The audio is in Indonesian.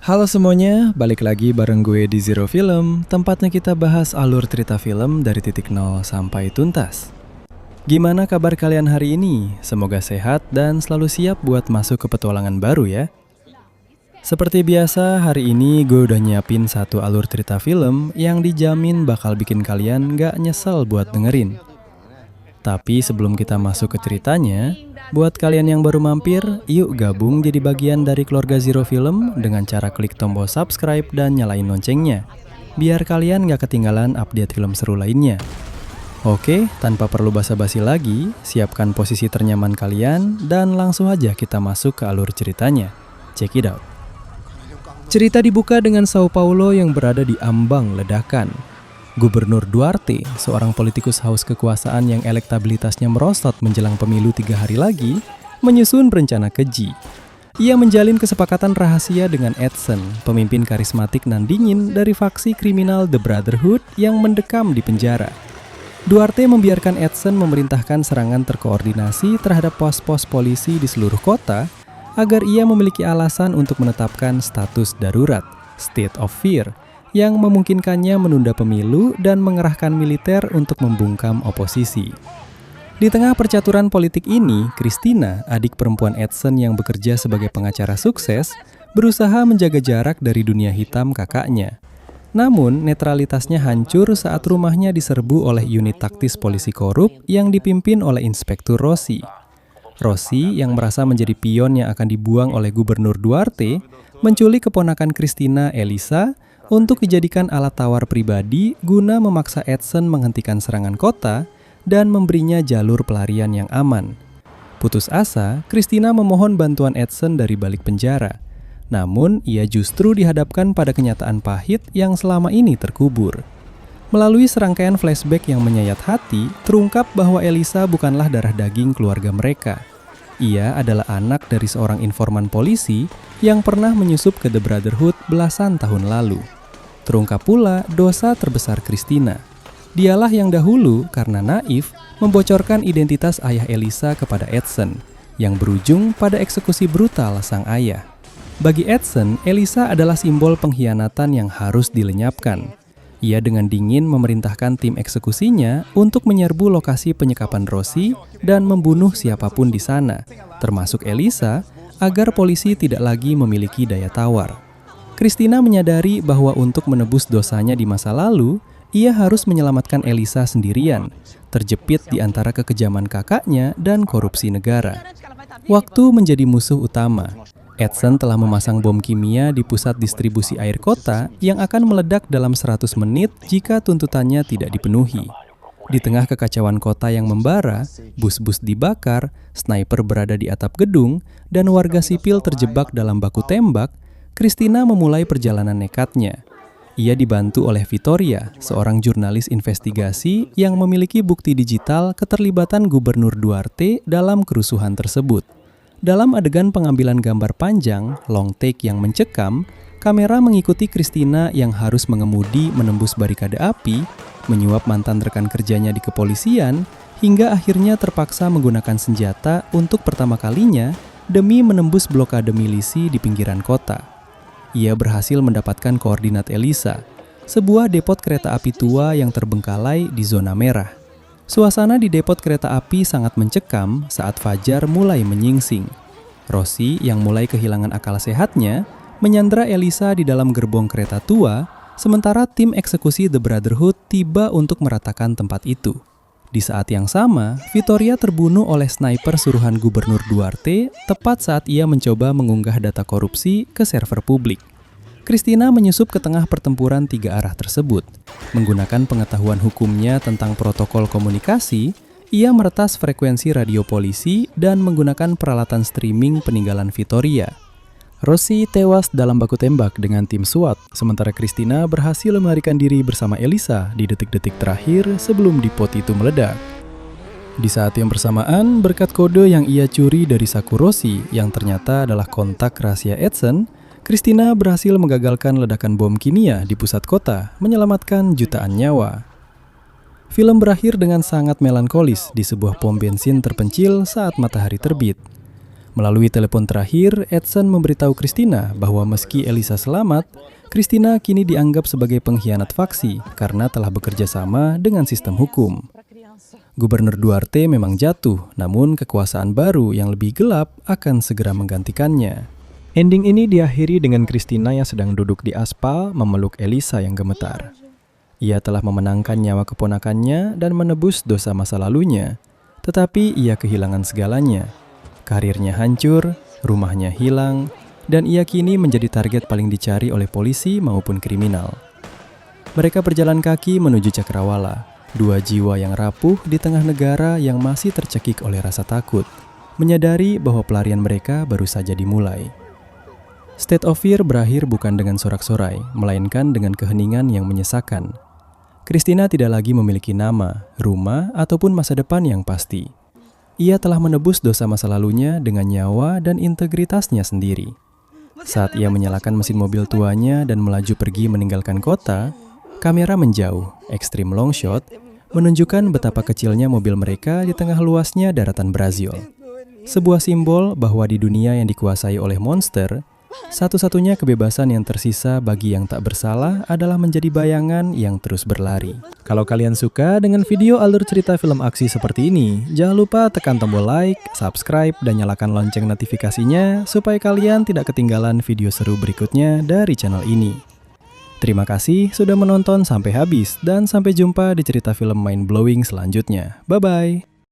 Halo semuanya, balik lagi bareng gue di Zero Film, tempatnya kita bahas alur cerita film dari titik nol sampai tuntas. Gimana kabar kalian hari ini? Semoga sehat dan selalu siap buat masuk ke petualangan baru ya. Seperti biasa, hari ini gue udah nyiapin satu alur cerita film yang dijamin bakal bikin kalian gak nyesel buat dengerin. Tapi sebelum kita masuk ke ceritanya, buat kalian yang baru mampir, yuk gabung jadi bagian dari keluarga Zero Film dengan cara klik tombol subscribe dan nyalain loncengnya, biar kalian gak ketinggalan update film seru lainnya. Oke, tanpa perlu basa-basi lagi, siapkan posisi ternyaman kalian dan langsung aja kita masuk ke alur ceritanya. Check it out. Cerita dibuka dengan Sao Paulo yang berada di ambang ledakan. Gubernur Duarte, seorang politikus haus kekuasaan yang elektabilitasnya merosot menjelang pemilu 3 hari lagi, menyusun rencana keji. Ia menjalin kesepakatan rahasia dengan Edson, pemimpin karismatik nan dingin dari faksi kriminal The Brotherhood yang mendekam di penjara. Duarte membiarkan Edson memerintahkan serangan terkoordinasi terhadap pos-pos polisi di seluruh kota agar ia memiliki alasan untuk menetapkan status darurat, state of fear, yang memungkinkannya menunda pemilu dan mengerahkan militer untuk membungkam oposisi. Di tengah percaturan politik ini, Christina, adik perempuan Edson yang bekerja sebagai pengacara sukses, berusaha menjaga jarak dari dunia hitam kakaknya. Namun, netralitasnya hancur saat rumahnya diserbu oleh unit taktis polisi korup yang dipimpin oleh Inspektur Rossi. Rossi, yang merasa menjadi pion yang akan dibuang oleh Gubernur Duarte, menculik keponakan Christina, Elisa, untuk dijadikan alat tawar pribadi guna memaksa Edson menghentikan serangan kota dan memberinya jalur pelarian yang aman. Putus asa, Christina memohon bantuan Edson dari balik penjara. Namun, ia justru dihadapkan pada kenyataan pahit yang selama ini terkubur. Melalui serangkaian flashback yang menyayat hati, terungkap bahwa Elisa bukanlah darah daging keluarga mereka. Ia adalah anak dari seorang informan polisi yang pernah menyusup ke The Brotherhood belasan tahun lalu. Terungkap pula dosa terbesar Christina. Dialah yang dahulu, karena naif, membocorkan identitas ayah Elisa kepada Edson, yang berujung pada eksekusi brutal sang ayah. Bagi Edson, Elisa adalah simbol pengkhianatan yang harus dilenyapkan. Ia dengan dingin memerintahkan tim eksekusinya untuk menyerbu lokasi penyekapan Rossi dan membunuh siapapun di sana, termasuk Elisa, agar polisi tidak lagi memiliki daya tawar. Christina menyadari bahwa untuk menebus dosanya di masa lalu, ia harus menyelamatkan Elisa sendirian, terjepit di antara kekejaman kakaknya dan korupsi negara. Waktu menjadi musuh utama. Edson telah memasang bom kimia di pusat distribusi air kota yang akan meledak dalam 100 menit jika tuntutannya tidak dipenuhi. Di tengah kekacauan kota yang membara, bus-bus dibakar, sniper berada di atap gedung, dan warga sipil terjebak dalam baku tembak, Christina memulai perjalanan nekatnya. Ia dibantu oleh Vittoria, seorang jurnalis investigasi yang memiliki bukti digital keterlibatan Gubernur Duarte dalam kerusuhan tersebut. Dalam adegan pengambilan gambar panjang, long take yang mencekam, kamera mengikuti Christina yang harus mengemudi menembus barikade api, menyuap mantan rekan kerjanya di kepolisian, hingga akhirnya terpaksa menggunakan senjata untuk pertama kalinya demi menembus blokade milisi di pinggiran kota. Ia berhasil mendapatkan koordinat Elisa, sebuah depot kereta api tua yang terbengkalai di zona merah. Suasana di depot kereta api sangat mencekam saat fajar mulai menyingsing. Rossi, yang mulai kehilangan akal sehatnya, menyandra Elisa di dalam gerbong kereta tua, sementara tim eksekusi The Brotherhood tiba untuk meratakan tempat itu. Di saat yang sama, Vittoria terbunuh oleh sniper suruhan Gubernur Duarte tepat saat ia mencoba mengunggah data korupsi ke server publik. Christina menyusup ke tengah pertempuran 3 arah tersebut. Menggunakan pengetahuan hukumnya tentang protokol komunikasi, ia meretas frekuensi radio polisi dan menggunakan peralatan streaming peninggalan Vittoria. Rossi tewas dalam baku tembak dengan tim SWAT, sementara Christina berhasil melarikan diri bersama Elisa di detik-detik terakhir sebelum depot itu meledak. Di saat yang bersamaan, berkat kode yang ia curi dari saku Rossi yang ternyata adalah kontak rahasia Edson, Christina berhasil menggagalkan ledakan bom kimia di pusat kota, menyelamatkan jutaan nyawa. Film berakhir dengan sangat melankolis di sebuah pom bensin terpencil saat matahari terbit. Melalui telepon terakhir, Edson memberitahu Christina bahwa meski Elisa selamat, Christina kini dianggap sebagai pengkhianat faksi karena telah bekerja sama dengan sistem hukum. Gubernur Duarte memang jatuh, namun kekuasaan baru yang lebih gelap akan segera menggantikannya. Ending ini diakhiri dengan Christina yang sedang duduk di aspal memeluk Elisa yang gemetar. Ia telah memenangkan nyawa keponakannya dan menebus dosa masa lalunya, tetapi ia kehilangan segalanya. Karirnya hancur, rumahnya hilang, dan ia kini menjadi target paling dicari oleh polisi maupun kriminal. Mereka berjalan kaki menuju Cakrawala, dua jiwa yang rapuh di tengah negara yang masih tercekik oleh rasa takut, menyadari bahwa pelarian mereka baru saja dimulai. State of Fear berakhir bukan dengan sorak-sorai, melainkan dengan keheningan yang menyesakan. Christina tidak lagi memiliki nama, rumah, ataupun masa depan yang pasti. Ia telah menebus dosa masa lalunya dengan nyawa dan integritasnya sendiri. Saat ia menyalakan mesin mobil tuanya dan melaju pergi meninggalkan kota, kamera menjauh, ekstrim long shot, menunjukkan betapa kecilnya mobil mereka di tengah luasnya daratan Brazil. Sebuah simbol bahwa di dunia yang dikuasai oleh monster, satu-satunya kebebasan yang tersisa bagi yang tak bersalah adalah menjadi bayangan yang terus berlari. Kalau kalian suka dengan video alur cerita film aksi seperti ini, jangan lupa tekan tombol like, subscribe, dan nyalakan lonceng notifikasinya supaya kalian tidak ketinggalan video seru berikutnya dari channel ini. Terima kasih sudah menonton sampai habis dan sampai jumpa di cerita film mind-blowing selanjutnya. Bye-bye!